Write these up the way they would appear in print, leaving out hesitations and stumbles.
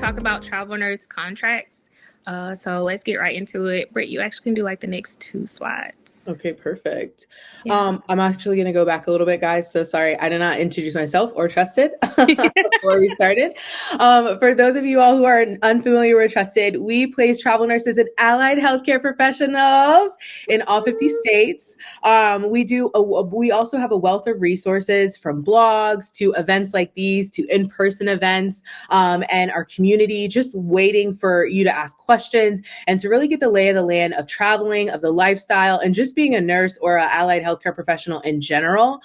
talk about travel nurse contracts. So let's get right into it. Britt, you actually can do like the next two slides. Okay, perfect. Yeah. I'm actually going to go back a little bit, guys. So sorry, I did not introduce myself or Trusted before we started. For those of you all who are unfamiliar with Trusted, we place travel nurses and allied healthcare professionals in all 50 states. We also have a wealth of resources from blogs to events like these to in-person events, and our community just waiting for you to ask questions and to really get the lay of the land of traveling, of the lifestyle, and just being a nurse or an allied healthcare professional in general.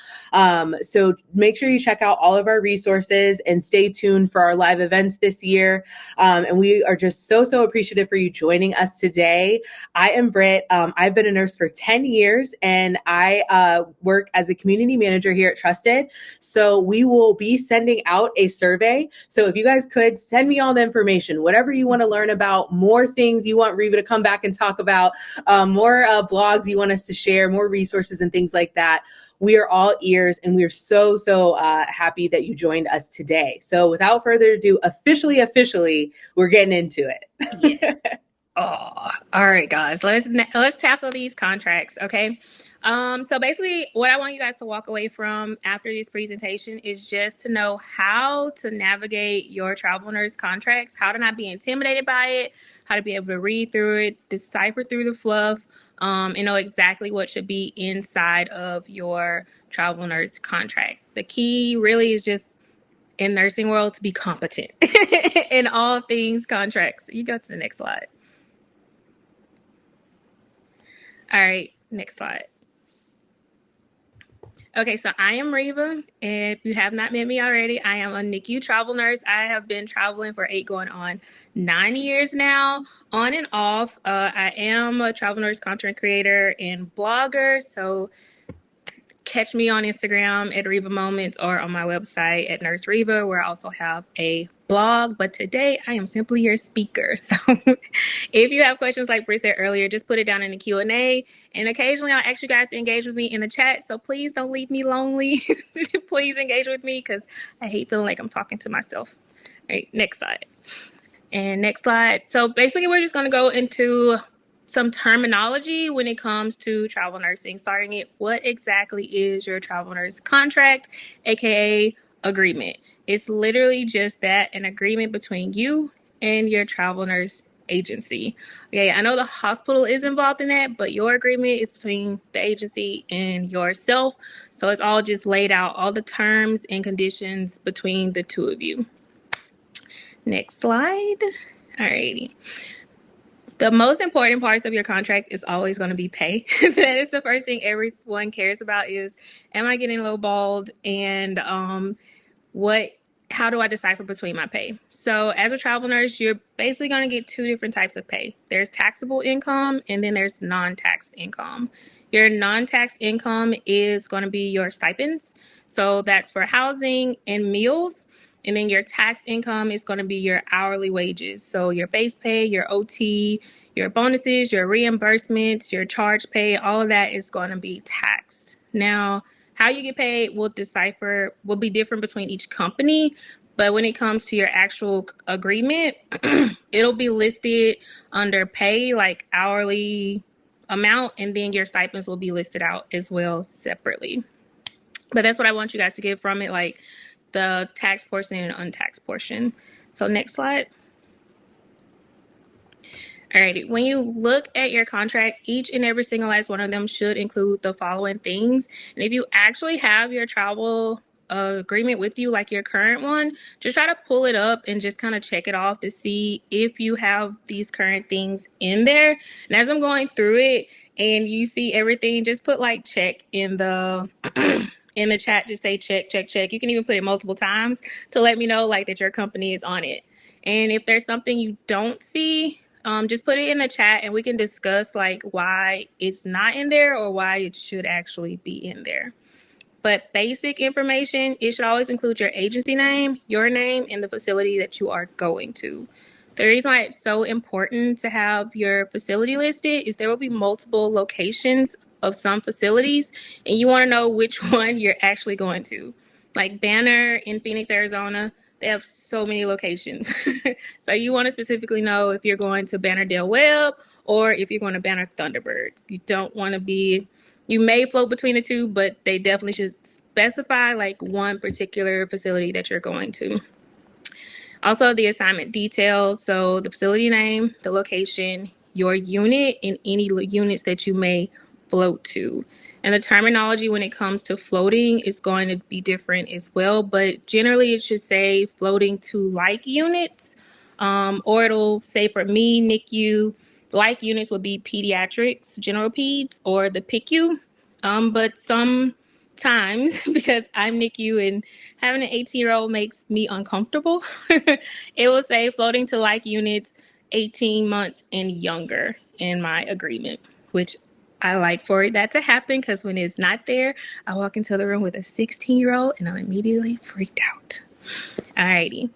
So make sure you check out all of our resources and stay tuned for our live events this year. And we are just so appreciative for you joining us today. I am Britt. I've been a nurse for 10 years and I work as a community manager here at Trusted. So we will be sending out a survey. So if you guys could send me all the information, whatever you want to learn about, more things you want Reva to come back and talk about, more blogs you want us to share, more resources and things like that. We are all ears and we are so happy that you joined us today. So without further ado, officially, we're getting into it. Yes. Oh, all right, guys. Let's tackle these contracts, okay? So basically, what I want you guys to walk away from after this presentation is just to know how to navigate your travel nurse contracts, how to not be intimidated by it, how to be able to read through it, decipher through the fluff, and know exactly what should be inside of your travel nurse contract. The key really is just in nursing world to be competent in all things contracts. You go to the next slide. All right, next slide. Okay, so I am Reva. If you have not met me already, I am a NICU travel nurse. I have been traveling for 8 going on 9 years now, on and off. I am a travel nurse content creator and blogger, so catch me on Instagram at Reva Moments or on my website at Nurse Reva, where I also have a blog. But today I am simply your speaker. So if you have questions like Britt said earlier, just put it down in the Q&A. And occasionally I'll ask you guys to engage with me in the chat. So please don't leave me lonely. Please engage with me because I hate feeling like I'm talking to myself. All right, next slide. And next slide. So basically we're just going to go into some terminology when it comes to travel nursing, starting it. What exactly is your travel nurse contract, aka agreement? It's literally just that, an agreement between you and your travel nurse agency. Okay, I know the hospital is involved in that, but your agreement is between the agency and yourself. So it's all just laid out, all the terms and conditions between the two of you. Next slide. Alrighty. The most important parts of your contract is always going to be pay. That is the first thing everyone cares about is, am I getting lowballed? And how do I decipher between my pay? So as a travel nurse, you're basically going to get 2 different types of pay. There's taxable income and then there's non-taxed income. Your non-taxed income is going to be your stipends. So that's for housing and meals. And then your taxed income is going to be your hourly wages. So your base pay, your OT, your bonuses, your reimbursements, your charge pay, all of that is going to be taxed. Now, how you get paid will be different between each company. But when it comes to your actual agreement, it'll be listed under pay, like hourly amount, and then your stipends will be listed out as well separately. But that's what I want you guys to get from it, like the tax portion and untaxed portion. So next slide. Alrighty, when you look at your contract, each and every single last one of them should include the following things. And if you actually have your travel agreement with you, like your current one, just try to pull it up and just kind of check it off to see if you have these current things in there. And as I'm going through it and you see everything, just put like check in the in the chat. Just say check. You can even put it multiple times to let me know like that your company is on it. And if there's something you don't see, just put it in the chat and we can discuss like why it's not in there or why it should actually be in there. But basic information, it should always include your agency name, your name, and the facility that you are going to. The reason why it's so important to have your facility listed is there will be multiple locations of some facilities, and you want to know which one you're actually going to. Like Banner in Phoenix, Arizona They have so many locations. So you want to specifically know if you're going to Banner Del Webb or if you're going to Banner Thunderbird. You don't want to be, you may float between the two, but they definitely should specify like one particular facility that you're going to. Also, the assignment details, so the facility name, the location, your unit, and any units that you may float to. And the terminology when it comes to floating is going to be different as well, but generally it should say floating to like units, or it'll say for me, NICU, like units would be pediatrics, general peds, or the PICU. But sometimes, because I'm NICU and having an 18-year-old makes me uncomfortable, it will say floating to like units 18 months and younger in my agreement, which I like for that to happen because when it's not there, I walk into the room with a 16-year-old and I'm immediately freaked out. Alrighty.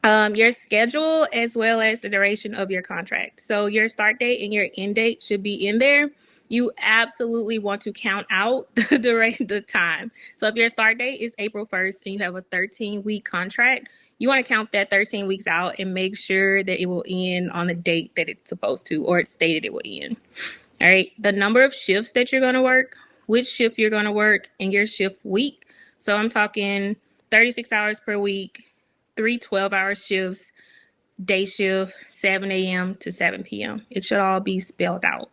Your schedule as well as the duration of your contract. So your start date and your end date should be in there. You absolutely want to count out the time. So if your start date is April 1st and you have a 13-week contract, you want to count that 13 weeks out and make sure that it will end on the date that it's supposed to, or it's stated it will end. All right. The number of shifts that you're going to work, which shift you're going to work, and your shift week. So I'm talking 36 hours per week, 3 12-hour shifts, day shift, 7 a.m. to 7 p.m. It should all be spelled out.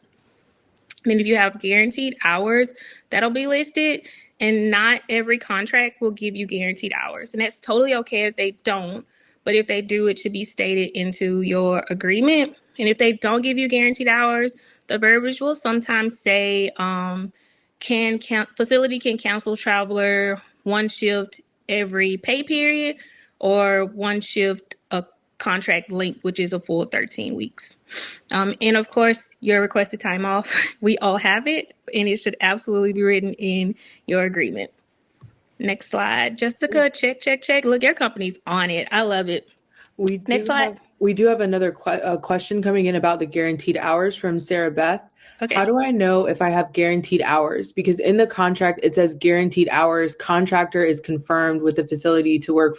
And if you have guaranteed hours, that'll be listed. And not every contract will give you guaranteed hours. And that's totally okay if they don't. But if they do, it should be stated into your agreement. And if they don't give you guaranteed hours, the verbiage will sometimes say facility can cancel traveler one shift every pay period or one shift a contract length, which is a full 13 weeks. And of course, your requested time off, we all have it, and it should absolutely be written in your agreement. Next slide. Jessica, check. Look, your company's on it. I love it. Next slide. We do have another question coming in about the guaranteed hours from Sarah Beth. Okay. How do I know if I have guaranteed hours? Because in the contract, it says guaranteed hours. Contractor is confirmed with the facility to work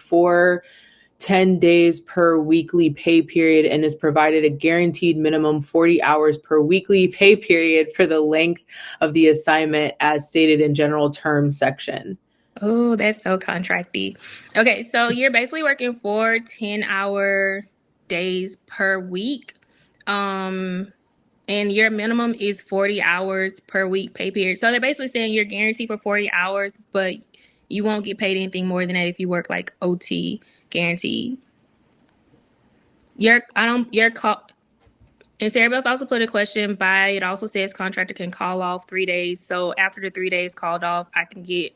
10 days per weekly pay period and is provided a guaranteed minimum 40 hours per weekly pay period for the length of the assignment as stated in general terms section. Oh, that's so contracty. Okay, so you're basically working 10-hour days per week. And your minimum is 40 hours per week pay period. So they're basically saying you're guaranteed for 40 hours, but you won't get paid anything more than that if you work like OT guaranteed. And Sarah Beth also put a question by, it also says contractor can call off 3 days. So after the 3 days called off, I can get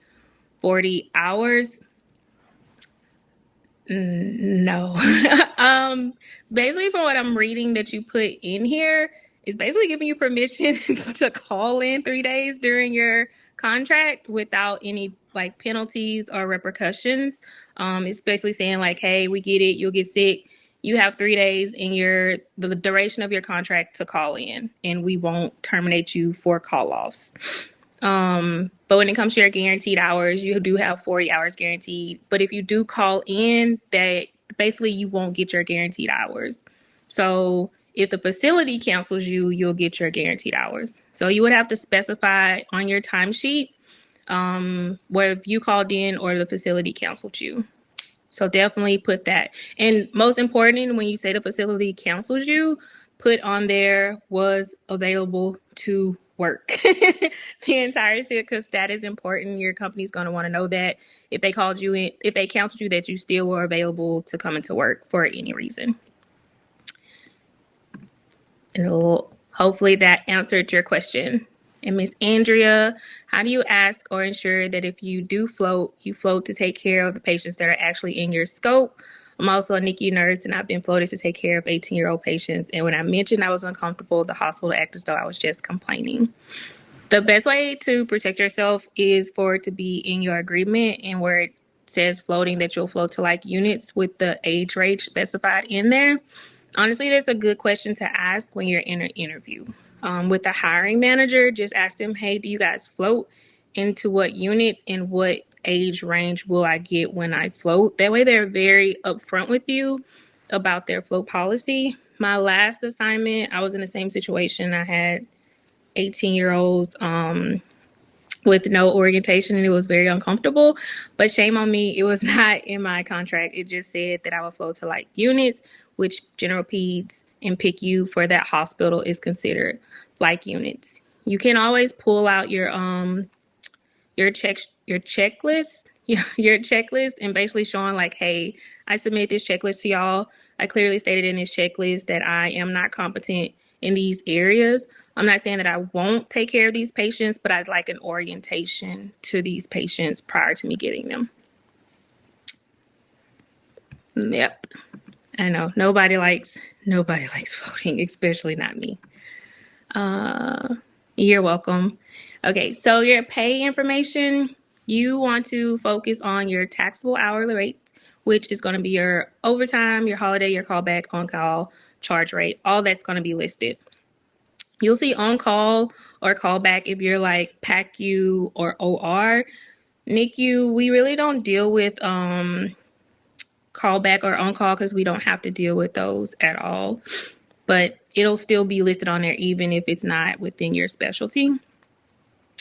40 hours. No. Basically from what I'm reading that you put in here is basically giving you permission to call in 3 days during your contract without any like penalties or repercussions. It's basically saying like, hey, we get it, you'll get sick. You have 3 days in the duration of your contract to call in, and we won't terminate you for call offs. But when it comes to your guaranteed hours, you do have 40 hours guaranteed. But if you do call in, that basically you won't get your guaranteed hours. So if the facility cancels you, you'll get your guaranteed hours. So you would have to specify on your timesheet whether you called in or the facility canceled you. So definitely put that. And most important, when you say the facility cancels you, put on there was available to work the entire shift, because that is important. Your company's going to want to know that if they called you in, if they canceled you, that you still were available to come into work for any reason. And hopefully that answered your question. And Miss Andrea, how do you ask or ensure that if you do float, you float to take care of the patients that are actually in your scope? I'm also a NICU nurse, and I've been floated to take care of 18-year-old patients. And when I mentioned I was uncomfortable, the hospital acted as though I was just complaining. The best way to protect yourself is for it to be in your agreement, and where it says floating, that you'll float to like units with the age range specified in there. Honestly, that's a good question to ask when you're in an interview. With the hiring manager, just ask them, hey, do you guys float into what units and what age range will I get when I float. That way they're very upfront with you about their float policy. My last assignment, I was in the same situation. I had 18-year-olds with no orientation, and it was very uncomfortable. But shame on me, it was not in my contract. It just said that I would float to like units, which general peds and PICU for that hospital is considered like units. You can always pull out your checklist, your checklist, and basically showing like, hey, I submit this checklist to y'all. I clearly stated in this checklist that I am not competent in these areas. I'm not saying that I won't take care of these patients, but I'd like an orientation to these patients prior to me getting them. Yep. I know nobody likes floating, especially not me. You're welcome. Okay, so your pay information, you want to focus on your taxable hourly rate, which is going to be your overtime, your holiday, your callback, on-call, charge rate. All that's going to be listed. You'll see on-call or callback if you're like PACU or OR. NICU, we really don't deal with callback or on-call because we don't have to deal with those at all. But it'll still be listed on there even if it's not within your specialty.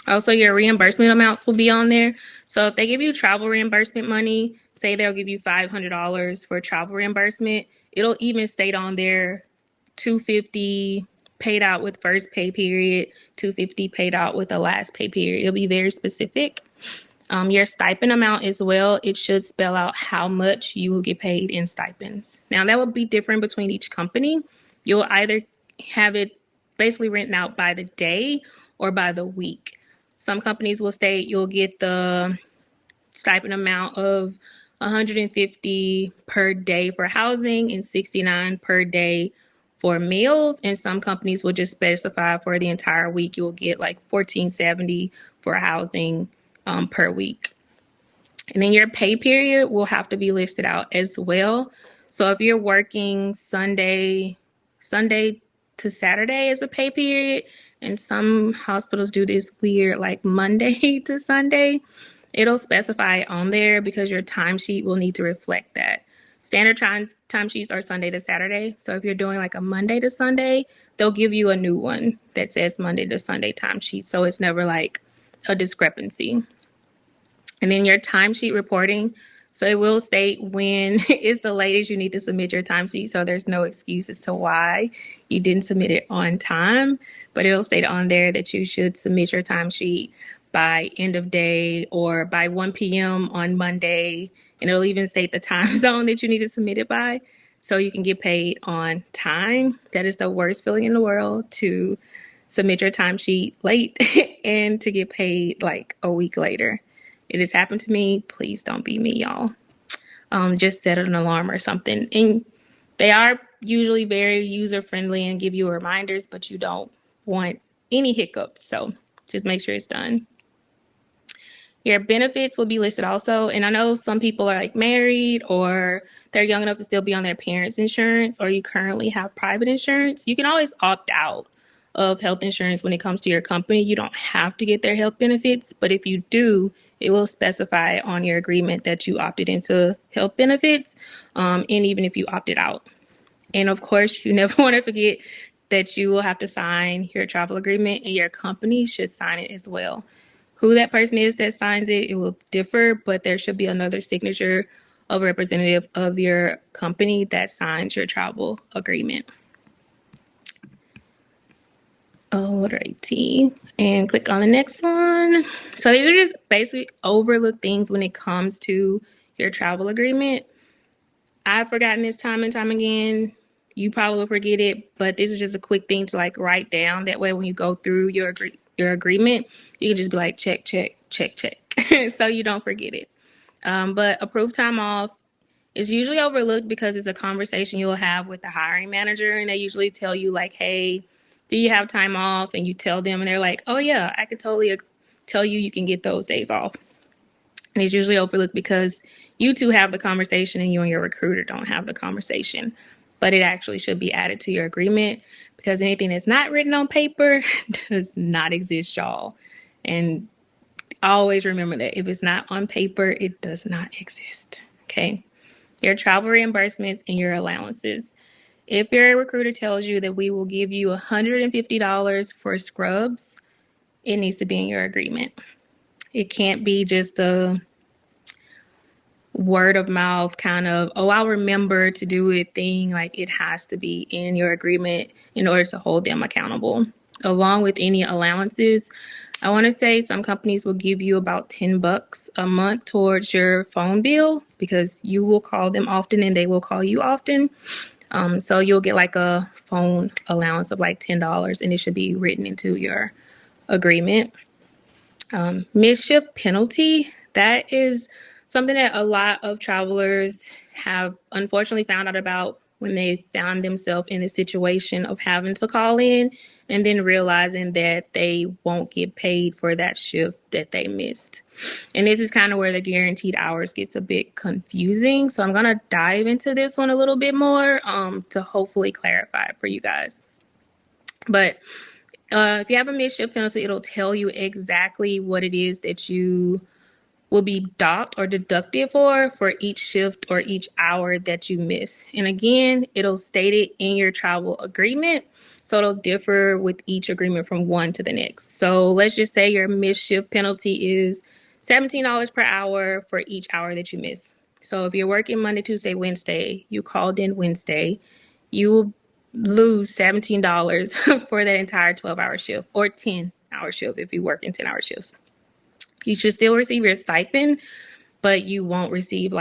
Also, your reimbursement amounts will be on there. So if they give you travel reimbursement money, say they'll give you $500 for travel reimbursement, it'll even state on there $250 paid out with first pay period, $250 paid out with the last pay period. It'll be very specific. Your stipend amount as well, it should spell out how much you will get paid in stipends. Now, that will be different between each company. You'll either have it basically written out by the day or by the week. Some companies will state you'll get the stipend amount of $150 per day for housing and $69 per day for meals. And some companies will just specify for the entire week you'll get like $14.70 for housing per week. And then your pay period will have to be listed out as well. So if you're working Sunday to Saturday as a pay period, and some hospitals do this weird like Monday to Sunday, it'll specify on there because your timesheet will need to reflect that. Standard timesheets are Sunday to Saturday. So if you're doing like a Monday to Sunday, they'll give you a new one that says Monday to Sunday timesheet. So it's never like a discrepancy. And then your timesheet reporting. So it will state when is the latest you need to submit your timesheet. So there's no excuse as to why you didn't submit it on time. But it'll state on there that you should submit your timesheet by end of day or by 1 p.m. on Monday. And it'll even state the time zone that you need to submit it by so you can get paid on time. That is the worst feeling in the world, to submit your timesheet late and to get paid like a week later. It has happened to me. Please don't be me, y'all. Just set an alarm or something. And they are usually very user-friendly and give you reminders, but you don't want any hiccups. So just make sure it's done. Your benefits will be listed also. And I know some people are like married or they're young enough to still be on their parents' insurance, or you currently have private insurance. You can always opt out of health insurance when it comes to your company. You don't have to get their health benefits, but if you do, it will specify on your agreement that you opted into health benefits, and even if you opted out. And of course, you never want to forget that you will have to sign your travel agreement, and your company should sign it as well. Who that person is that signs it, it will differ, but there should be another signature of a representative of your company that signs your travel agreement. Alrighty, and click on the next one. So these are just basic overlooked things when it comes to your travel agreement. I've forgotten this time and time again. You probably will forget it, but this is just a quick thing to like write down. That way when you go through your agreement, you can just be like, check, check, check, check. So you don't forget it. But approved time off is usually overlooked because it's a conversation you'll have with the hiring manager, and they usually tell you like, hey, do you have time off? And you tell them, and they're like, oh yeah, I could totally tell you can get those days off. And it's usually overlooked because you two have the conversation and you and your recruiter don't have the conversation. But it actually should be added to your agreement, because anything that's not written on paper does not exist, y'all. And Always remember that if it's not on paper, it does not exist. Okay. Your travel reimbursements and your allowances. If your recruiter tells you that we will give you $150 for scrubs, it needs to be in your agreement. It can't be just a word of mouth kind of, oh, I'll remember to do it thing. Like, it has to be in your agreement in order to hold them accountable. Along with any allowances, I want to say some companies will give you about $10 a month towards your phone bill because you will call them often and they will call you often. So you'll get like a phone allowance of like $10 and it should be written into your agreement. Mischief penalty, that is something that a lot of travelers have unfortunately found out about when they found themselves in a situation of having to call in and then realizing that they won't get paid for that shift that they missed. And this is kind of where the guaranteed hours gets a bit confusing. So I'm going to dive into this one a little bit more to hopefully clarify it for you guys. But if you have a missed penalty, it'll tell you exactly what it is that you will be docked or deducted for each shift or each hour that you miss. And again, it'll state it in your travel agreement. So it'll differ with each agreement from one to the next. So let's just say your missed shift penalty is $17 per hour for each hour that you miss. So if you're working Monday, Tuesday, Wednesday, you called in Wednesday, you will lose $17 for that entire 12-hour shift or 10-hour shift if you work in 10-hour shifts. You should still receive your stipend, but you won't receive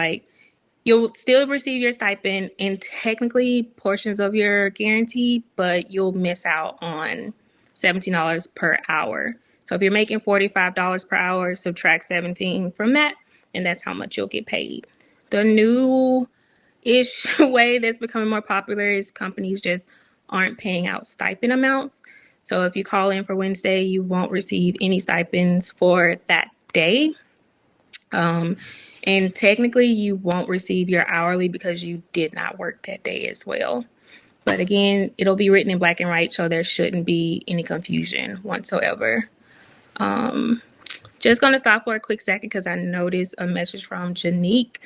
you'll still receive your stipend and technically portions of your guarantee, but you'll miss out on $17 per hour. So if you're making $45 per hour, subtract 17 from that, and that's how much you'll get paid. The new-ish way that's becoming more popular is companies just aren't paying out stipend amounts. So if you call in for Wednesday, you won't receive any stipends for that day. And technically, you won't receive your hourly because you did not work that day as well. But again, it'll be written in black and white, so there shouldn't be any confusion whatsoever. Just going to stop for a quick second because I noticed a message from Janique.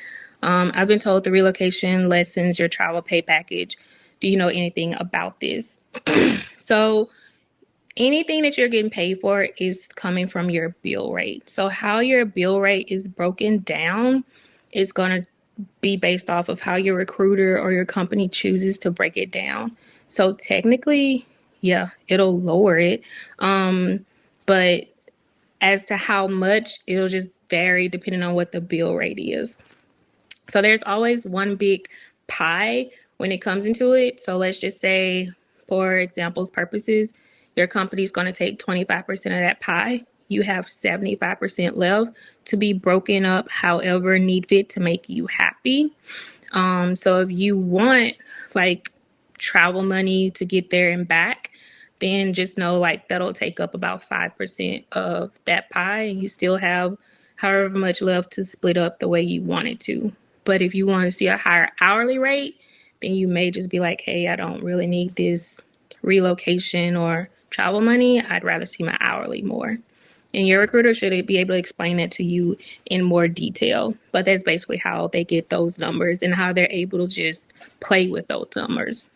I've been told the relocation lessens your travel pay package. Do you know anything about this? So anything that you're getting paid for is coming from your bill rate. So how your bill rate is broken down is going to be based off of how your recruiter or your company chooses to break it down. So technically, yeah, it'll lower it. But as to how much, it'll just vary depending on what the bill rate is. So there's always one big pie when it comes into it. So let's just say, for example's purposes, your company's going to take 25% of that pie. You have 75% left to be broken up however need fit to make you happy. So if you want like travel money to get there and back, then just know like that'll take up about 5% of that pie and you still have however much left to split up the way you want it to. But if you want to see a higher hourly rate, then you may just be like, hey, I don't really need this relocation or travel money. I'd rather see my hourly more. And your recruiter should be able to explain that to you in more detail. But that's basically how they get those numbers and how they're able to just play with those numbers.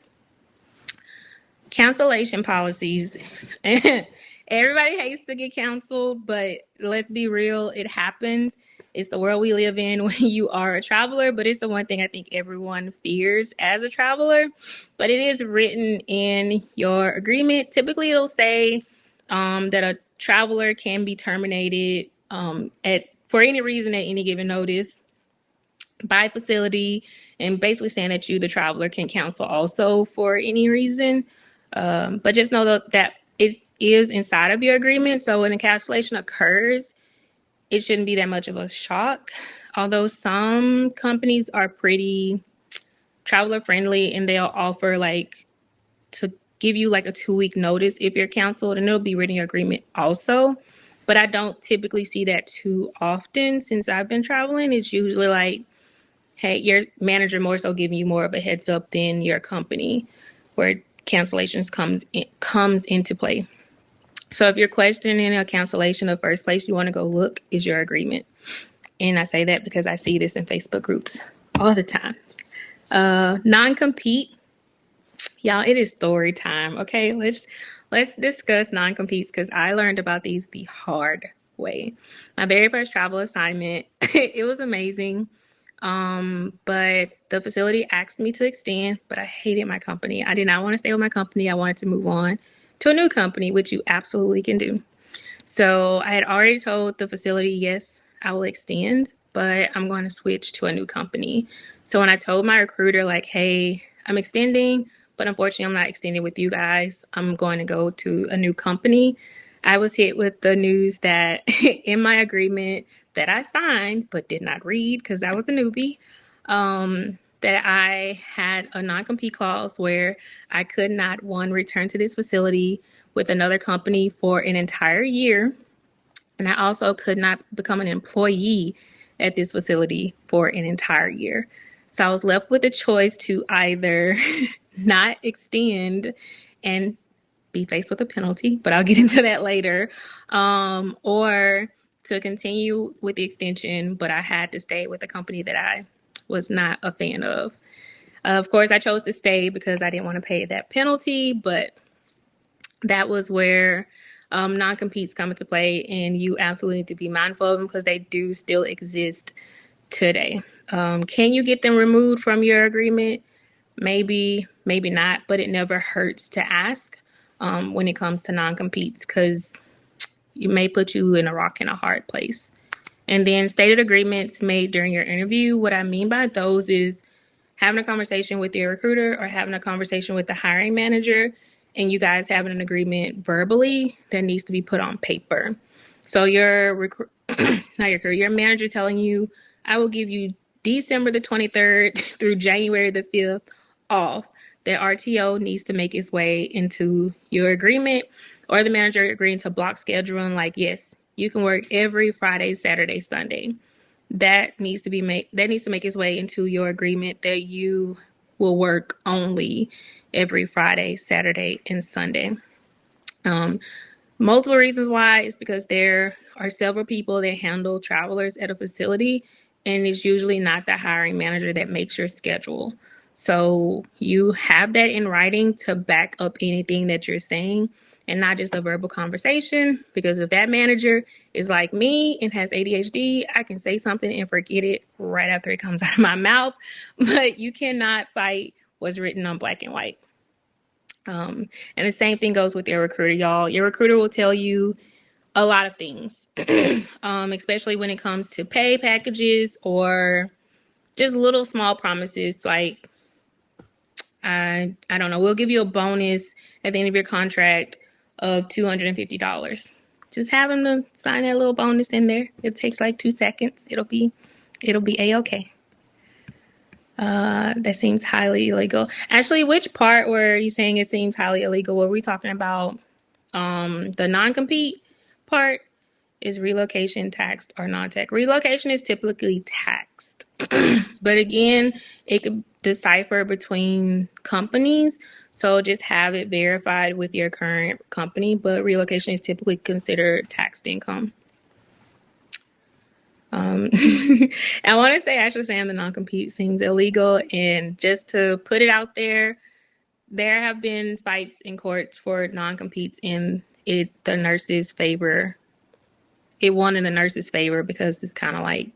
Cancellation policies. Everybody hates to get canceled, but let's be real, it happens. It's the world we live in when you are a traveler, but it's the one thing I think everyone fears as a traveler. But it is written in your agreement. Typically, it'll say that a traveler can be terminated for any reason at any given notice by facility, and basically saying that you, the traveler, can cancel also for any reason. But just know that it is inside of your agreement. So when a cancellation occurs, it shouldn't be that much of a shock. Although some companies are pretty traveler friendly and they'll offer like to give you like a 2-week notice if you're canceled, and it'll be written in your agreement also. But I don't typically see that too often since I've been traveling. It's usually like, hey, your manager more so giving you more of a heads up than your company where cancellations comes into play. So if you're questioning a cancellation, the first place you want to go look is your agreement. And I say that because I see this in Facebook groups all the time. Non-compete. Y'all, it is story time. Okay, let's discuss non-competes because I learned about these the hard way. My very first travel assignment, it was amazing. But the facility asked me to extend, but I hated my company. I did not want to stay with my company. I wanted to move on to a new company, which you absolutely can do. So I had already told the facility, yes, I will extend, but I'm going to switch to a new company. So when I told my recruiter, like, hey, I'm extending, but unfortunately, I'm not extending with you guys. I'm going to go to a new company. I was hit with the news that in my agreement that I signed but did not read because I was a newbie, that I had a non-compete clause where I could not, one, return to this facility with another company for an entire year. And I also could not become an employee at this facility for an entire year. So I was left with the choice to either not extend and be faced with a penalty, but I'll get into that later, or to continue with the extension, but I had to stay with a company that I was not a fan of. Of course, I chose to stay because I didn't want to pay that penalty, but that was where non-competes come into play, and you absolutely need to be mindful of them because they do still exist today. Can you get them removed from your agreement? Maybe, maybe not, but it never hurts to ask when it comes to non-competes because you may put you in a rock and a hard place. And then stated agreements made during your interview. What I mean by those is having a conversation with your recruiter or having a conversation with the hiring manager and you guys having an agreement verbally that needs to be put on paper. So your manager telling you, I will give you December the 23rd through January the 5th off. That RTO needs to make its way into your agreement, or the manager agreeing to block scheduling, like, yes, you can work every Friday, Saturday, Sunday. That needs to make its way into your agreement that you will work only every Friday, Saturday, and Sunday. Multiple reasons why is because there are several people that handle travelers at a facility, and it's usually not the hiring manager that makes your schedule. So you have that in writing to back up anything that you're saying and not just a verbal conversation, because if that manager is like me and has ADHD, I can say something and forget it right after it comes out of my mouth, but you cannot fight what's written on black and white. And the same thing goes with your recruiter, y'all. Your recruiter will tell you a lot of things, especially when it comes to pay packages or just little small promises like, I don't know, we'll give you a bonus at the end of your contract of $250. Just have them to sign that little bonus in there. It takes like 2 seconds. It'll be a-okay. That seems highly illegal. Actually, which part were you saying it seems highly illegal? Were we talking about the non-compete part? Is relocation taxed or non-taxed? Relocation is typically taxed. But again, it could decipher between companies. So just have it verified with your current company. But relocation is typically considered taxed income. I want to say actually saying the non-compete seems illegal. And just to put it out there have been fights in courts for non-competes in the nurses' favor. It won in the nurses' favor because it's kind of like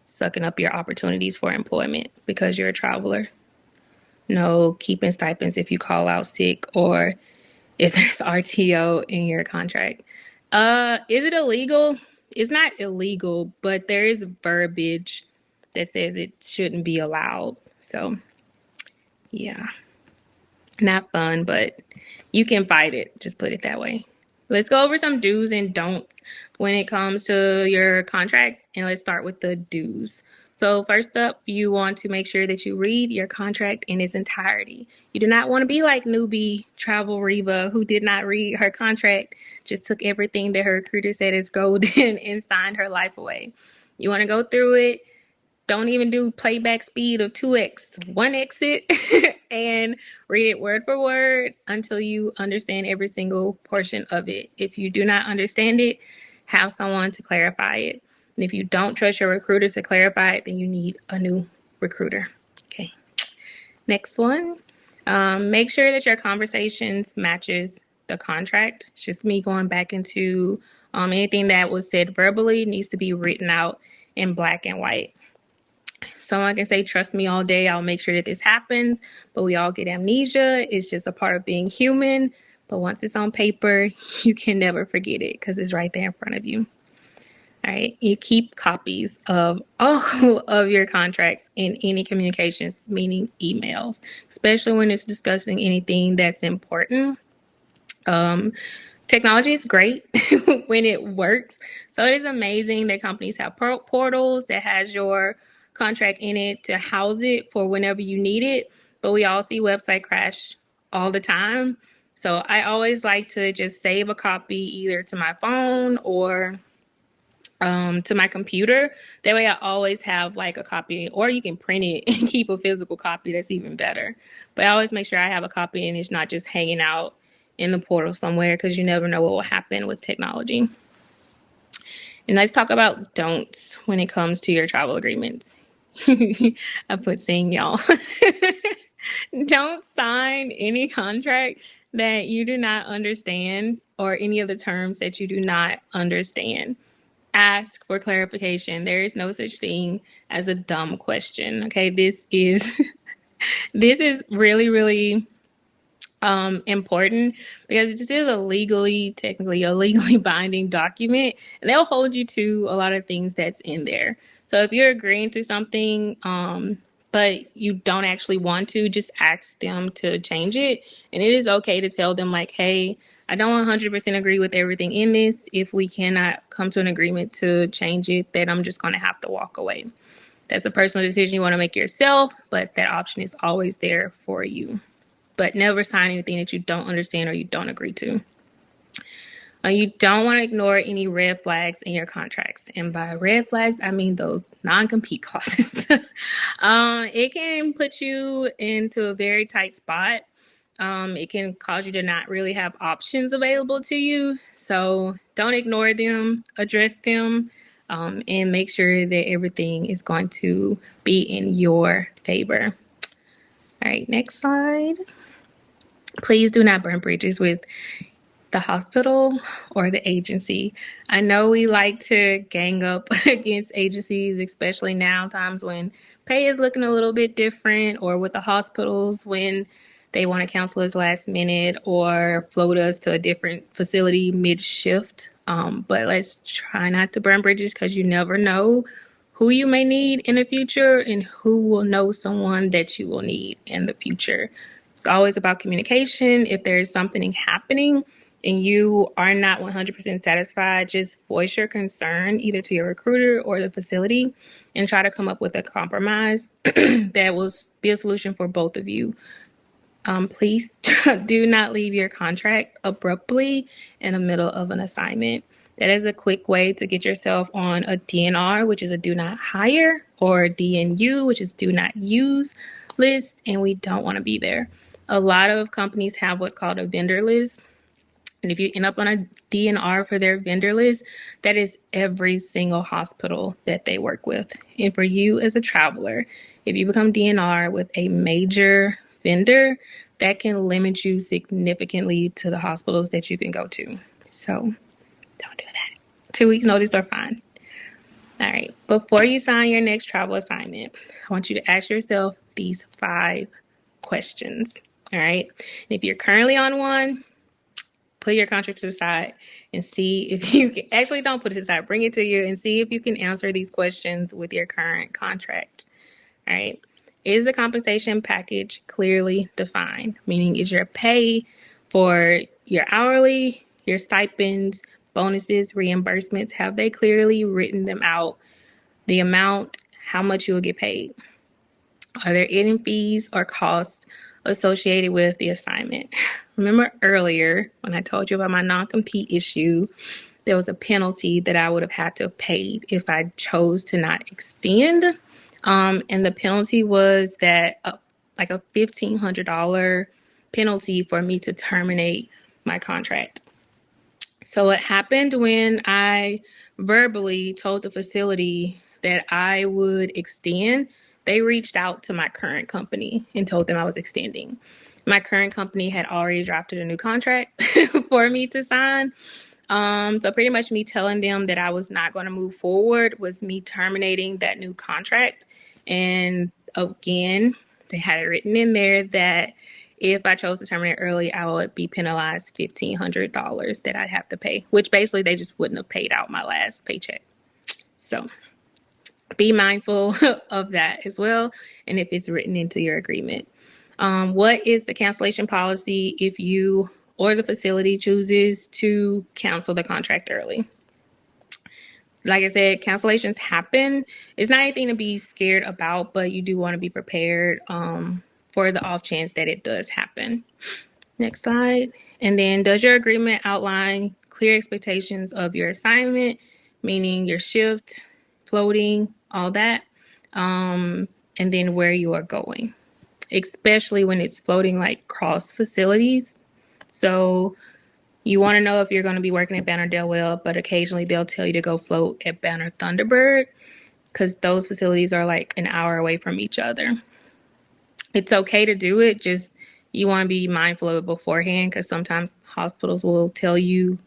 sucking up your opportunities for employment because you're a traveler. No keeping stipends if you call out sick or if there's RTO in your contract. Is it illegal? It's not illegal, but there is verbiage that says it shouldn't be allowed. So, yeah. Not fun, but you can fight it. Just put it that way. Let's go over some do's and don'ts when it comes to your contracts, and let's start with the do's. So first up, you want to make sure that you read your contract in its entirety. You do not want to be like newbie Travel Reva, who did not read her contract, just took everything that her recruiter said is golden and signed her life away. You want to go through it. Don't even do playback speed of 2x, one exit, and read it word for word until you understand every single portion of it. If you do not understand it, have someone to clarify it. And if you don't trust your recruiter to clarify it, then you need a new recruiter. Okay. Next one. Make sure that your conversations matches the contract. It's just me going back into anything that was said verbally needs to be written out in black and white. Someone can say, trust me all day, I'll make sure that this happens, but we all get amnesia. It's just a part of being human. But once it's on paper, you can never forget it because it's right there in front of you. All right. You keep copies of all of your contracts in any communications, meaning emails, especially when it's discussing anything that's important. Technology is great when it works. So it is amazing that companies have portals that has your contract in it to house it for whenever you need it. But we all see website crash all the time. So I always like to just save a copy either to my phone or to my computer. That way I always have like a copy, or you can print it and keep a physical copy. That's even better. But I always make sure I have a copy and it's not just hanging out in the portal somewhere because you never know what will happen with technology. And let's talk about don'ts when it comes to your travel agreements. I put saying y'all. Don't sign any contract that you do not understand or any of the terms that you do not understand. Ask for clarification. There is no such thing as a dumb question. Okay, this is this is really, really important because this is technically a legally binding document, and they'll hold you to a lot of things that's in there. So if you're agreeing to something, but you don't actually want to, just ask them to change it. And it is okay to tell them like, hey, I don't 100% agree with everything in this. If we cannot come to an agreement to change it, then I'm just going to have to walk away. That's a personal decision you want to make yourself, but that option is always there for you. But never sign anything that you don't understand or you don't agree to. You don't want to ignore any red flags in your contracts. And by red flags, I mean those non-compete clauses. It can put you into a very tight spot. It can cause you to not really have options available to you. So don't ignore them, address them, and make sure that everything is going to be in your favor. All right, next slide. Please do not burn bridges with the hospital or the agency. I know we like to gang up against agencies, especially now times when pay is looking a little bit different, or with the hospitals when they want to cancel us last minute or float us to a different facility mid-shift. But let's try not to burn bridges because you never know who you may need in the future and who will know someone that you will need in the future. It's always about communication. If there's something happening and you are not 100% satisfied, just voice your concern either to your recruiter or the facility and try to come up with a compromise that will be a solution for both of you. Please do not leave your contract abruptly in the middle of an assignment. That is a quick way to get yourself on a DNR, which is a do not hire, or DNU, which is do not use list, and we don't want to be there. A lot of companies have what's called a vendor list. And if you end up on a DNR for their vendor list, that is every single hospital that they work with. And for you as a traveler, if you become DNR with a major vendor, that can limit you significantly to the hospitals that you can go to. So don't do that. 2 weeks notice are fine. All right. Before you sign your next travel assignment, I want you to ask yourself these 5 questions. All right. And if you're currently on one, put your contract to the side and see if you can, actually don't put it to the side, bring it to you and see if you can answer these questions with your current contract. All right. Is the compensation package clearly defined? Meaning, is your pay for your hourly, your stipends, bonuses, reimbursements, have they clearly written them out? The amount, how much you will get paid? Are there any fees or costs associated with the assignment? Remember earlier when I told you about my non-compete issue, there was a penalty that I would have had to have paid if I chose to not extend. And the penalty was that like a $1,500 penalty for me to terminate my contract. So it happened when I verbally told the facility that I would extend. They reached out to my current company and told them I was extending. My current company had already drafted a new contract for me to sign. So pretty much me telling them that I was not going to move forward was me terminating that new contract. And again, they had it written in there that if I chose to terminate early, I would be penalized $1,500 that I'd have to pay, which basically they just wouldn't have paid out my last paycheck. So be mindful of that as well, and if it's written into your agreement. What is the cancellation policy if you or the facility chooses to cancel the contract early? Like I said, cancellations happen. It's not anything to be scared about, but you do want to be prepared for the off chance that it does happen. Next slide. And then, does your agreement outline clear expectations of your assignment, meaning your shift, floating, all that, and then where you are going, especially when it's floating like cross facilities. So you want to know if you're going to be working at Banner Delwell, but occasionally they'll tell you to go float at Banner Thunderbird because those facilities are like an hour away from each other. It's okay to do it, just you want to be mindful of it beforehand because sometimes hospitals will tell you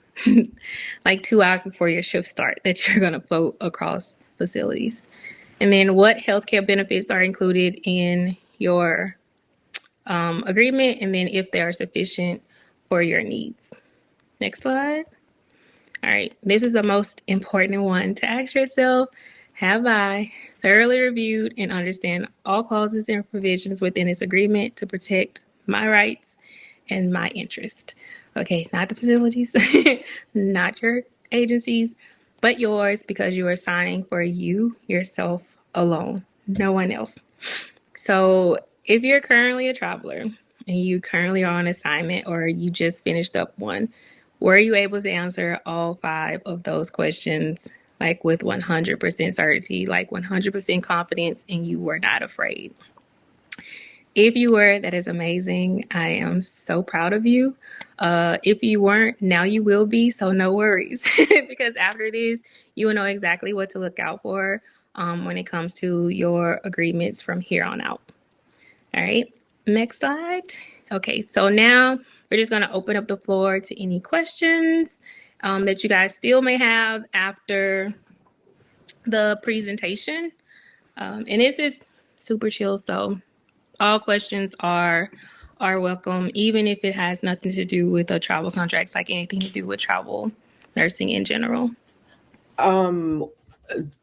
like 2 hours before your shift start that you're going to float across facilities. And then what healthcare benefits are included in your agreement, and then if they are sufficient for your needs. Next slide. All right, this is the most important one to ask yourself. Have I thoroughly reviewed and understand all clauses and provisions within this agreement to protect my rights and my interest? Okay, not the facilities, not your agencies, but yours, because you are signing for you, yourself alone, no one else. So if you're currently a traveler and you currently are on assignment or you just finished up one, were you able to answer all 5 of those questions like with 100% certainty, like 100% confidence, and you were not afraid? If you were, that is amazing. I am so proud of you. If you weren't, now you will be, so no worries. Because after this, you will know exactly what to look out for when it comes to your agreements from here on out. All right, next slide. Okay, so now we're just going to open up the floor to any questions that you guys still may have after the presentation. And this is super chill, so all questions are welcome, even if it has nothing to do with the travel contracts, like anything to do with travel nursing in general.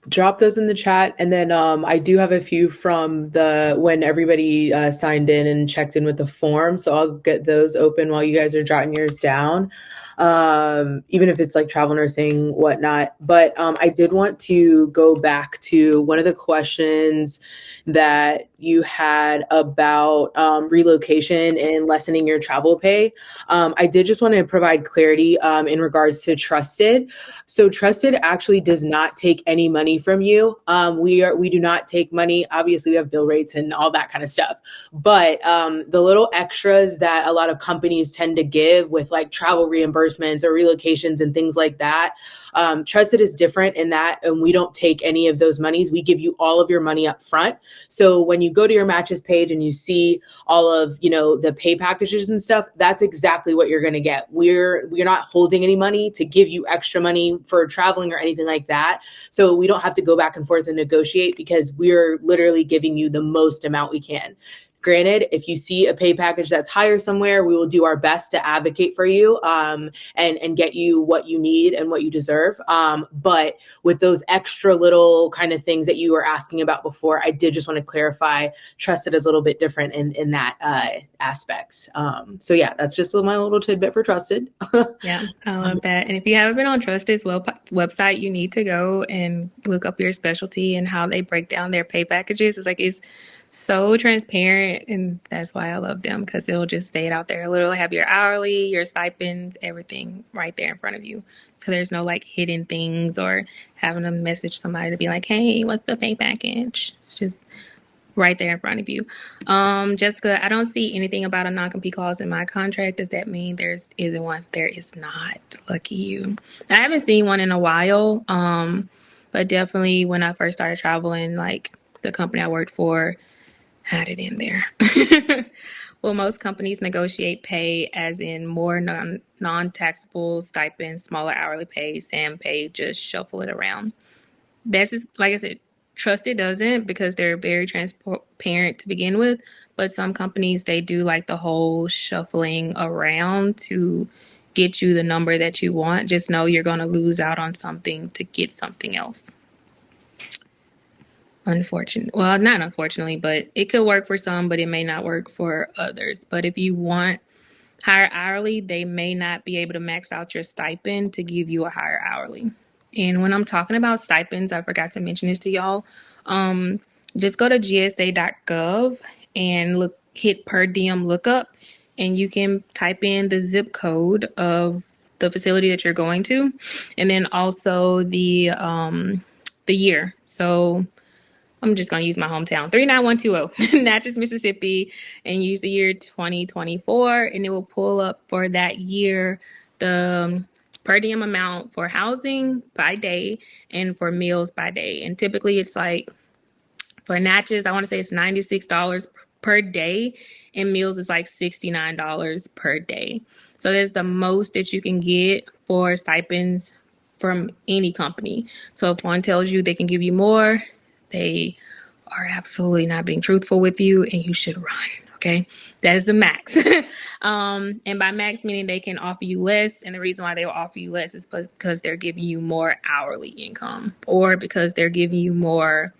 Drop those in the chat, and then I do have a few from the when everybody signed in and checked in with the form, so I'll get those open while you guys are jotting yours down, even if it's like travel nursing, whatnot. But I did want to go back to one of the questions that you had about relocation and lessening your travel pay. I did just want to provide clarity in regards to Trusted. So Trusted actually does not take any money from you. We do not take money. Obviously, we have bill rates and all that kind of stuff. But the little extras that a lot of companies tend to give with like travel reimbursements or relocations and things like that, Trusted is different in that, and we don't take any of those monies. We give you all of your money up front. So when you go to your matches page and you see all of, the pay packages and stuff, that's exactly what you're going to get. We're not holding any money to give you extra money for traveling or anything like that. So we don't have to go back and forth and negotiate because we're literally giving you the most amount we can. Granted, if you see a pay package that's higher somewhere, we will do our best to advocate for you and get you what you need and what you deserve. But with those extra little kind of things that you were asking about before, I did just want to clarify Trusted is a little bit different in that aspect. So yeah, that's just my little tidbit for Trusted. Yeah, I love that. And if you haven't been on Trusted's website, you need to go and look up your specialty and how they break down their pay packages. It's so transparent, and that's why I love them, because it'll just stay out there. It'll literally have your hourly, your stipends, everything right there in front of you. So there's no like hidden things or having to message somebody to be like, hey, what's the pay package? It's just right there in front of you. Jessica, I don't see anything about a non-compete clause in my contract. Does that mean there's isn't one? There is not. Lucky you. I haven't seen one in a while. But definitely when I first started traveling, like the company I worked for had it in there. Well, most companies negotiate pay as in more non-taxable stipends, smaller hourly pay, SAM pay, just shuffle it around. That's just, like I said, Trusted doesn't because they're very transparent to begin with. But some companies, they do like the whole shuffling around to get you the number that you want. Just know you're going to lose out on something to get something else. Unfortunately, well, not unfortunately, but it could work for some, but it may not work for others. But if you want higher hourly, they may not be able to max out your stipend to give you a higher hourly. And when I'm talking about stipends, I forgot to mention this to y'all. Um, just go to gsa.gov and hit per diem lookup, and you can type in the zip code of the facility that you're going to, and then also the year. So I'm just going to use my hometown, 39120, Natchez, Mississippi, and use the year 2024, and it will pull up for that year the per diem amount for housing by day and for meals by day. And typically it's like for Natchez, I want to say it's $96 per day, and meals is like $69 per day. So that's the most that you can get for stipends from any company. So if one tells you they can give you more, they are absolutely not being truthful with you, and you should run. Okay, that is the max. And by max meaning they can offer you less, and the reason why they will offer you less is because they're giving you more hourly income, or because they're giving you more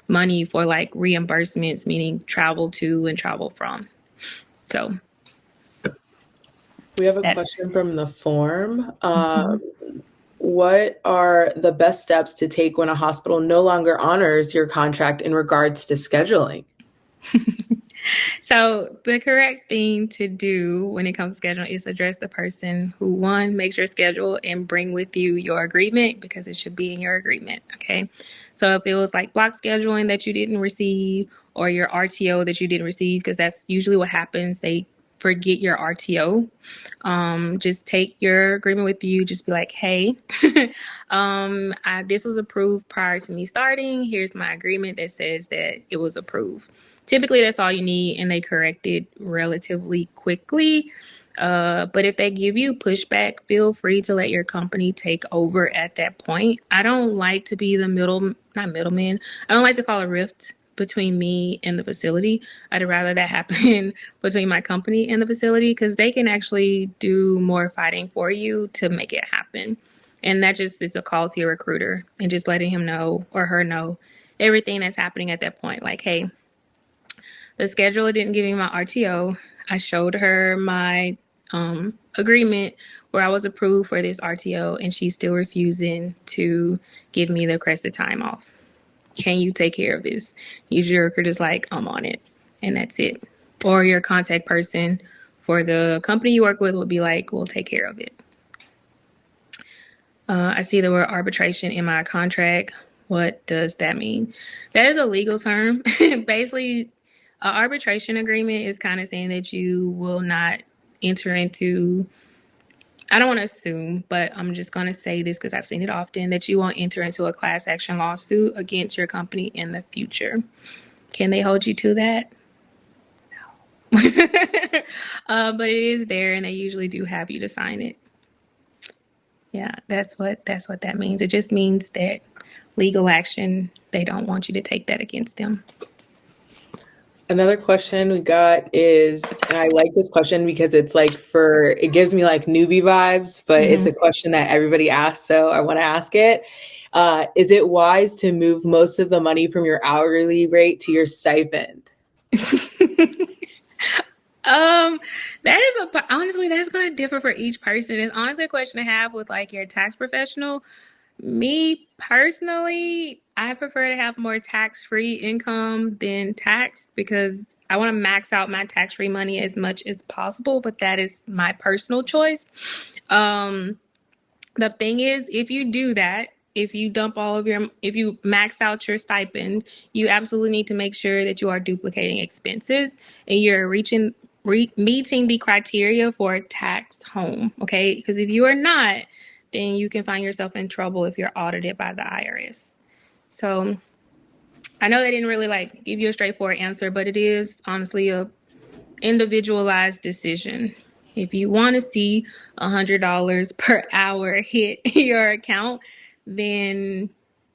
money for like reimbursements, meaning travel to and travel from. So We have a that's question from the form. What are the best steps to take when a hospital no longer honors your contract in regards to scheduling? So the correct thing to do when it comes to scheduling is address the person who one makes your schedule and bring with you your agreement, because it should be in your agreement. Okay. So if it was like block scheduling that you didn't receive, or your RTO that you didn't receive, because that's usually what happens. They forget your RTO. Just take your agreement with you. Just be like, hey, this was approved prior to me starting. Here's my agreement that says that it was approved. Typically, that's all you need, and they correct it relatively quickly. But if they give you pushback, feel free to let your company take over at that point. I don't like to be the not middleman. I don't like to call a rift between me and the facility. I'd rather that happen between my company and the facility, because they can actually do more fighting for you to make it happen. And that just is a call to your recruiter and just letting him know or her know everything that's happening at that point. Like, hey, the scheduler didn't give me my RTO. I showed her my agreement where I was approved for this RTO, and she's still refusing to give me the requested time off. Can you take care of this? Usually your recruiter's like, I'm on it. And that's it. Or your contact person for the company you work with will be like, we'll take care of it. I see the word arbitration in my contract. What does that mean? That is a legal term. Basically, an arbitration agreement is kind of saying that you will not enter into, I don't want to assume, but I'm just going to say this because I've seen it often, that you won't enter into a class action lawsuit against your company in the future. Can they hold you to that? No. But it is there, and they usually do have you to sign it. Yeah, that's what that means. It just means that legal action, they don't want you to take that against them. Another question we got is, and I like this question because it's like it gives me like newbie vibes, but it's a question that everybody asks, so I want to ask it. Is it wise to move most of the money from your hourly rate to your stipend? That is honestly, that's going to differ for each person. It's honestly a question to have with like your tax professional. Me personally, I prefer to have more tax-free income than taxed, because I want to max out my tax-free money as much as possible, but that is my personal choice. The thing is, if you do that, if you max out your stipends, you absolutely need to make sure that you are duplicating expenses and you're meeting the criteria for a tax home. Okay, because if you are not, then you can find yourself in trouble if you're audited by the IRS. So I know they didn't really like give you a straightforward answer, but it is honestly a individualized decision. If you want to see $100 per hour hit your account, then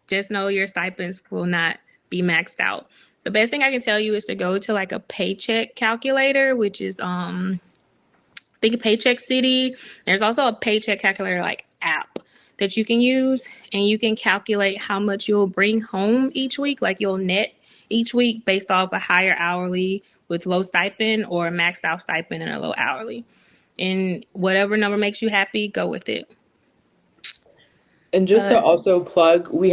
just know your stipends will not be maxed out. The best thing I can tell you is to go to like a paycheck calculator, which is think of Paycheck City. There's also a paycheck calculator like app that you can use, and you can calculate how much you'll bring home each week. Like you'll net each week based off a higher hourly with low stipend or a maxed out stipend and a low hourly. And whatever number makes you happy, go with it. And just to also plug, we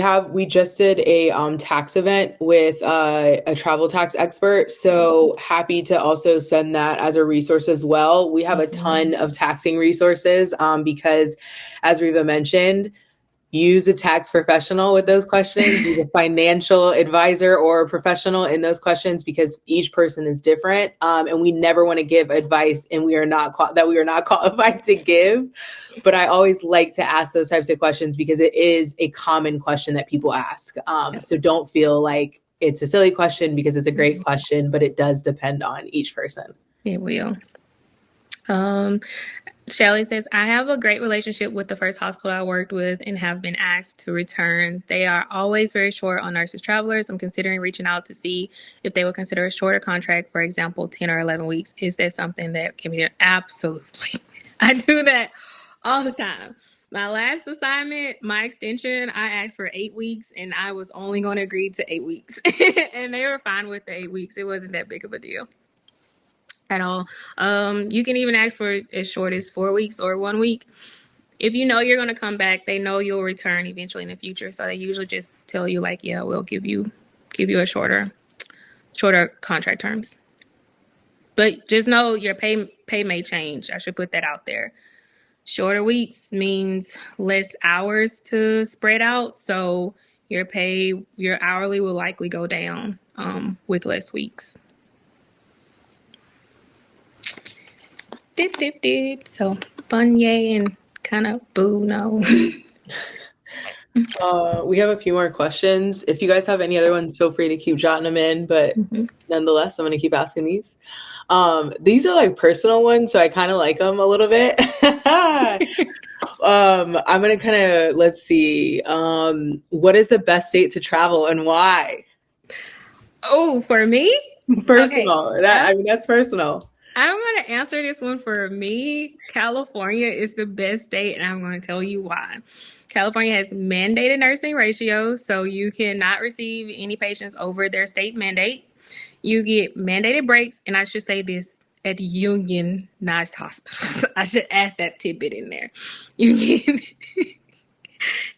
just did a tax event with a travel tax expert. So happy to also send that as a resource as well. We have a ton of taxing resources because, as Reva mentioned, use a tax professional with those questions, use a financial advisor or a professional in those questions because each person is different. And we never want to give advice and we are not qualified to give. But I always like to ask those types of questions because it is a common question that people ask. So don't feel like it's a silly question because it's a great question, but it does depend on each person. It will. Shelly says, I have a great relationship with the first hospital I worked with and have been asked to return. They are always very short on nurses travelers. I'm considering reaching out to see if they would consider a shorter contract, for example, 10 or 11 weeks. Is that something that can be done? Absolutely. I do that all the time. My last assignment, my extension, I asked for 8 weeks and I was only going to agree to 8 weeks. And they were fine with the 8 weeks. It wasn't that big of a deal at all. You can even ask for as short as 4 weeks or 1 week. If you know you're going to come back, they know you'll return eventually in the future. So they usually just tell you like, yeah, we'll give you a shorter contract terms. But just know your pay may change. I should put that out there. Shorter weeks means less hours to spread out. So your hourly will likely go down with less weeks. Dip, dip, dip. So fun, yay, and kind of boo, no. We have a few more questions. If you guys have any other ones, feel free to keep jotting them in. But nonetheless, I'm going to keep asking these. These are like personal ones, so I kind of like them a little bit. I'm going to kind of, let's see. What is the best state to travel and why? Oh, for me? Personal. Okay. That's personal. I'm going to answer this one for me. California is the best state, and I'm going to tell you why. California has mandated nursing ratios, so you cannot receive any patients over their state mandate. You get mandated breaks, and I should say this at unionized hospitals. I should add that tidbit in there. You get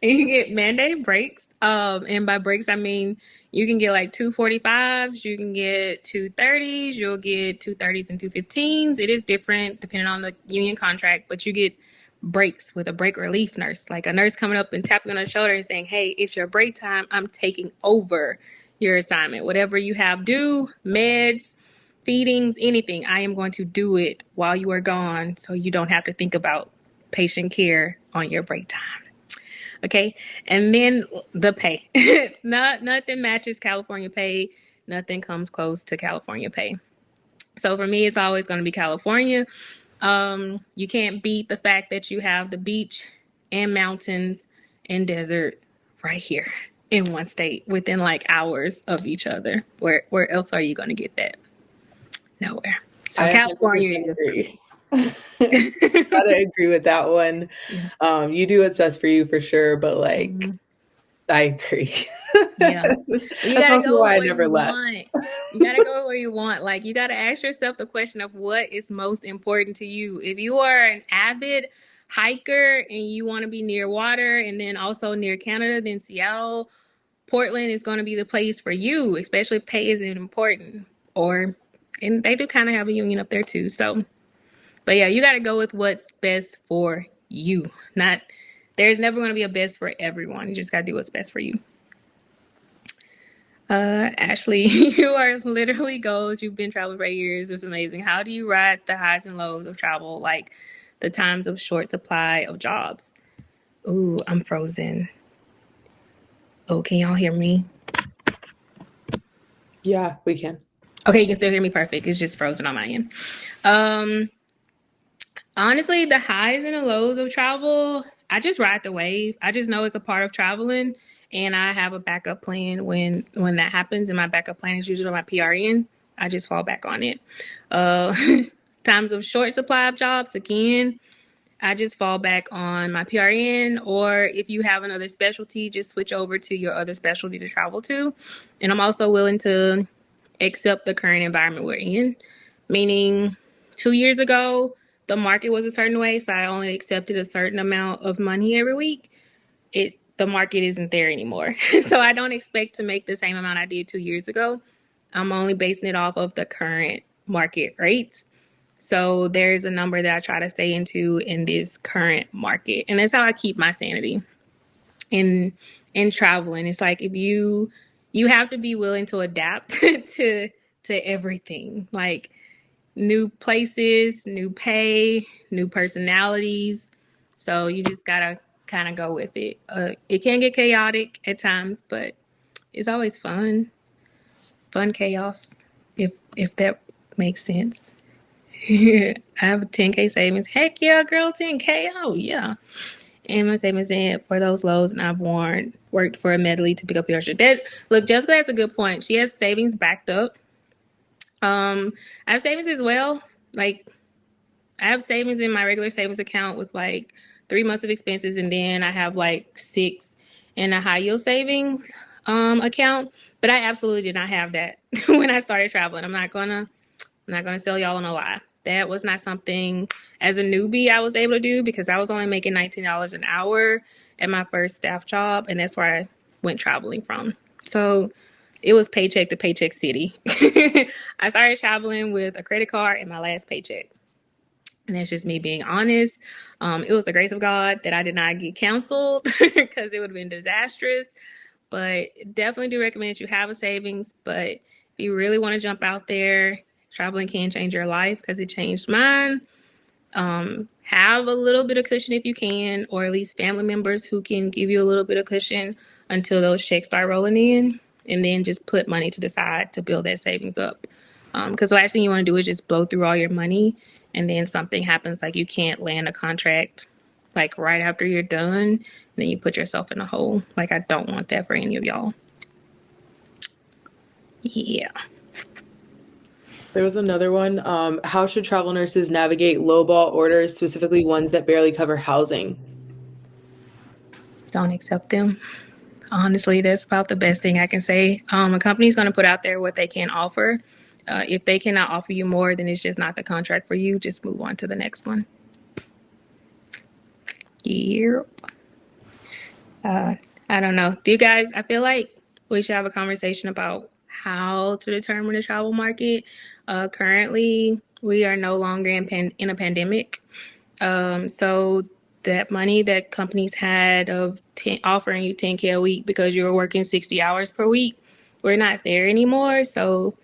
you get mandated breaks. And by breaks, I mean you can get like 245s, you can get 230s, you'll get 230s and 215s. It is different depending on the union contract, but you get breaks with a break relief nurse, like a nurse coming up and tapping on the shoulder and saying, hey, it's your break time. I'm taking over your assignment. Whatever you have due, meds, feedings, anything, I am going to do it while you are gone so you don't have to think about patient care on your break time. Okay. And then the pay. Nothing matches California pay. Nothing comes close to California pay. So for me, it's always going to be California. You can't beat the fact that you have the beach and mountains and desert right here in one state within like hours of each other. Where else are you going to get that? Nowhere. So I California 100% is. agree. Gotta agree with that one. You do what's best for you for sure, but like I agree. Yeah. You That's gotta also go why I where you never left. want. You gotta go where you want. Like you gotta ask yourself the question of what is most important to you. If you are an avid hiker and you want to be near water and then also near Canada, then Seattle, Portland is going to be the place for you, especially if pay isn't important. And they do kind of have a union up there too. So, but yeah, you got to go with what's best for you, not there's never going to be a best for everyone. You just got to do what's best for you. Ashley, you are literally goals. You've been traveling for years. It's amazing. How do you ride the highs and lows of travel, like the times of short supply of jobs? Ooh, I'm frozen. Oh, can y'all hear me? Yeah, we can. Okay, you can still hear me perfect. It's just frozen on my end. Um, Honestly, the highs and the lows of travel, I just ride the wave. I just know it's a part of traveling, and I have a backup plan when that happens. And my backup plan is usually my PRN. I just fall back on it. Uh, Times of short supply of jobs, again, I just fall back on my PRN, or if you have another specialty, just switch over to your other specialty to travel to. And I'm also willing to accept the current environment we're in, meaning 2 years ago, the market was a certain way, so I only accepted a certain amount of money every week. The market isn't there anymore. So I don't expect to make the same amount I did 2 years ago. I'm only basing it off of the current market rates. So there's a number that I try to stay into in this current market. And that's how I keep my sanity in traveling. It's like if you have to be willing to adapt to everything. Like new places, new pay, new personalities. So you just gotta kind of go with it. It can get chaotic at times, but it's always fun chaos, if that makes sense. I have a 10K savings. Heck yeah, girl, 10K. Oh yeah. And my savings in for those lows, and I've worked for a medley to pick up your shit. Look, Jessica, that's a good point. She has savings backed up. I have savings as well. Like I have savings in my regular savings account with like 3 months of expenses, and then I have like 6 in a high yield savings account. But I absolutely did not have that when I started traveling. I'm not gonna sell y'all on a lie. That was not something as a newbie I was able to do because I was only making $19 an hour at my first staff job, and that's where I went traveling from. So it was paycheck to paycheck city. I started traveling with a credit card and my last paycheck. And that's just me being honest. It was the grace of God that I did not get canceled because it would have been disastrous. But definitely do recommend that you have a savings. But if you really want to jump out there, traveling can change your life because it changed mine. Have a little bit of cushion if you can, or at least family members who can give you a little bit of cushion until those checks start rolling in. And then just put money to the side to build that savings up. Because the last thing you want to do is just blow through all your money and then something happens like you can't land a contract like right after you're done, and then you put yourself in a hole. Like I don't want that for any of y'all. Yeah. There was another one. How should travel nurses navigate lowball orders, specifically ones that barely cover housing? Don't accept them. Honestly, that's about the best thing I can say. A company's going to put out there what they can offer. If they cannot offer you more, then it's just not the contract for you. Just move on to the next one. Yep. I don't know. Do you guys, I feel like we should have a conversation about how to determine the travel market. Currently, we are no longer in a pandemic. So that money that companies had of offering you 10K a week because you were working 60 hours per week, we're not there anymore. So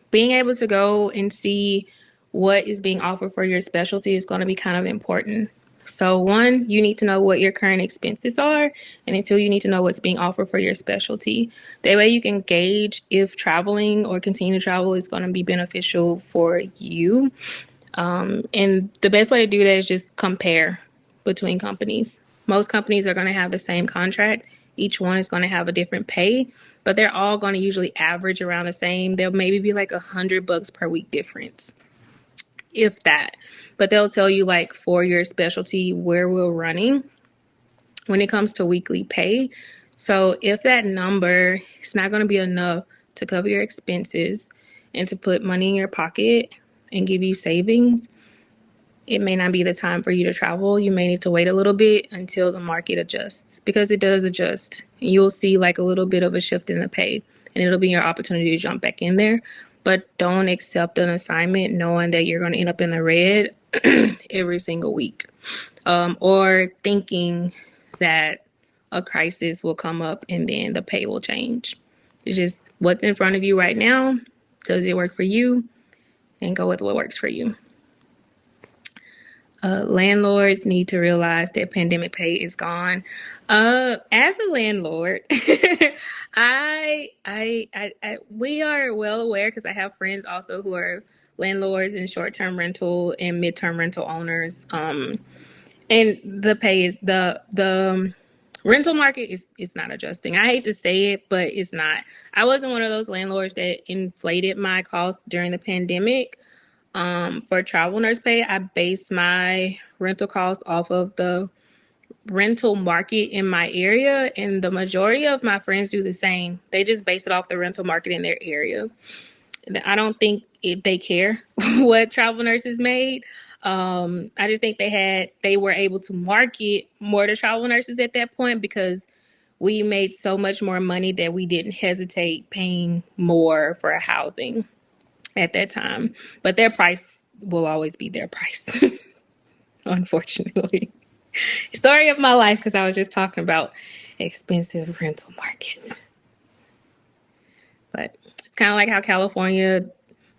being able to go and see what is being offered for your specialty is going to be kind of important. So one, you need to know what your current expenses are, and then two, you need to know what's being offered for your specialty. That way you can gauge if traveling or continue to travel is going to be beneficial for you. And the best way to do that is just compare between companies. Most companies are going to have the same contract. Each one is going to have a different pay, but they're all going to usually average around the same. There'll maybe be like $100 per week difference, if that. But they'll tell you like for your specialty where we're running when it comes to weekly pay. So if that number is not going to be enough to cover your expenses and to put money in your pocket and give you savings, it may not be the time for you to travel. You may need to wait a little bit until the market adjusts, because it does adjust. You'll see like a little bit of a shift in the pay, and it'll be your opportunity to jump back in there. but don't accept an assignment knowing that you're going to end up in the red every single week, or thinking that a crisis will come up and then the pay will change. It's just what's in front of you right now. Does it work for you? And go with what works for you. Landlords need to realize that pandemic pay is gone. As a landlord, we are well aware because I have friends also who are landlords and short-term rental and mid-term rental owners. And the pay is the rental market is it's not adjusting. I hate to say it, but it's not. I wasn't one of those landlords that inflated my costs during the pandemic. For travel nurse pay, I base my rental costs off of the rental market in my area, and the majority of my friends do the same. They just base it off the rental market in their area. I don't think they care what travel nurses made. I just think they were able to market more to travel nurses at that point because we made so much more money that we didn't hesitate paying more for housing at that time. But their price will always be their price, unfortunately. Story of my life, because I was just talking about expensive rental markets. But it's kind of like how California,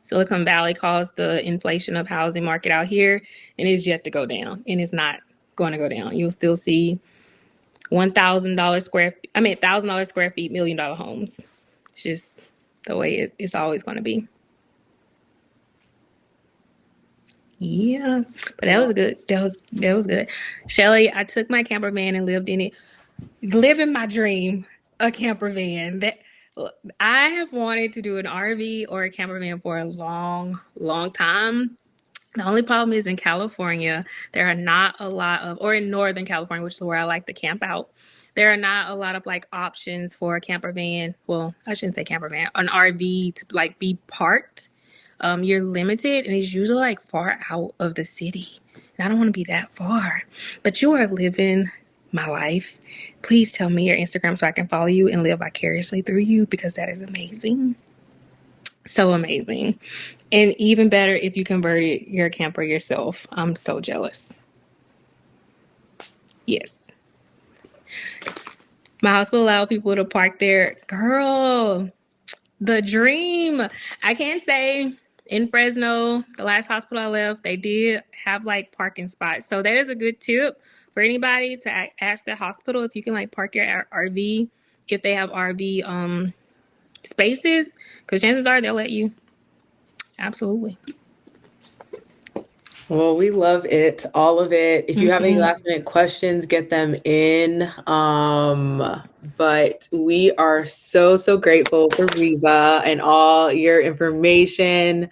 Silicon Valley caused the inflation of housing market out here, and it's yet to go down, and it's not going to go down. You'll still see $1,000 square, $1,000 square feet, $1 million homes. It's just the way it's always going to be. Yeah, but that was good. That was good. Shelly, I took my camper van and lived in it, living my dream, a camper van. That I have wanted to do an RV or a camper van for a long, long time. The only problem is in California, there are not a lot of, or in Northern California, which is where I like to camp out. There are not a lot of like options for a camper van. Well, I shouldn't say camper van, an RV to like be parked. You're limited, and it's usually like far out of the city. And I don't want to be that far. But you are living my life. Please tell me your Instagram so I can follow you and live vicariously through you, because that is amazing. So amazing. And even better if you converted your camper yourself. I'm so jealous. Yes. My house will allow people to park there. Girl, the dream. I can't say in Fresno, the last hospital I left, they did have like parking spots. So that is a good tip for anybody to ask the hospital if you can like park your RV if they have RV spaces, because chances are they'll let you. Absolutely. Well, we love it, all of it. If you have any last minute questions, get them in. But we are so, so grateful for Reva and all your information.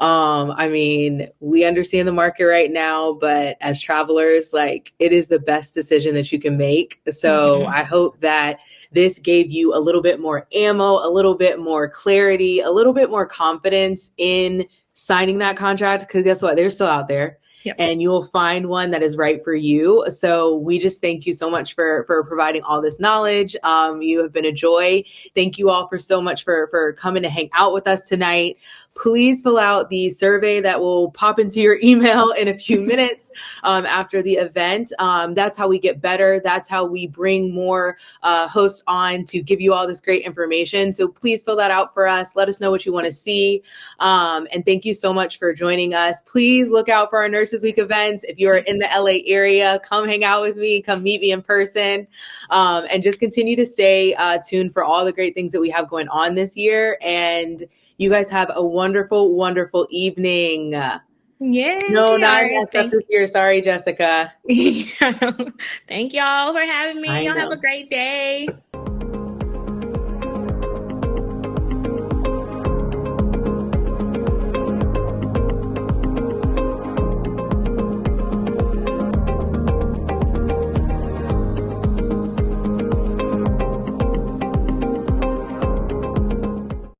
We understand the market right now, but as travelers, like, it is the best decision that you can make. So I hope that this gave you a little bit more ammo, a little bit more clarity, a little bit more confidence in signing that contract, because guess what? They're still out there. Yep. And you will find one that is right for you. So we just thank you so much for providing all this knowledge. You have been a joy. Thank you all for so much for coming to hang out with us tonight. Please fill out the survey that will pop into your email in a few minutes after the event. That's how we get better. That's how we bring more hosts on to give you all this great information. So please fill that out for us. Let us know what you want to see. And thank you so much for joining us. Please look out for our Nurses Week events. If you are in the LA area, come hang out with me, come meet me in person, and just continue to stay tuned for all the great things that we have going on this year. And you guys have a wonderful, wonderful evening. Yeah. No, not messed up this year. Sorry, Jessica. Thank y'all for having me. Y'all have a great day.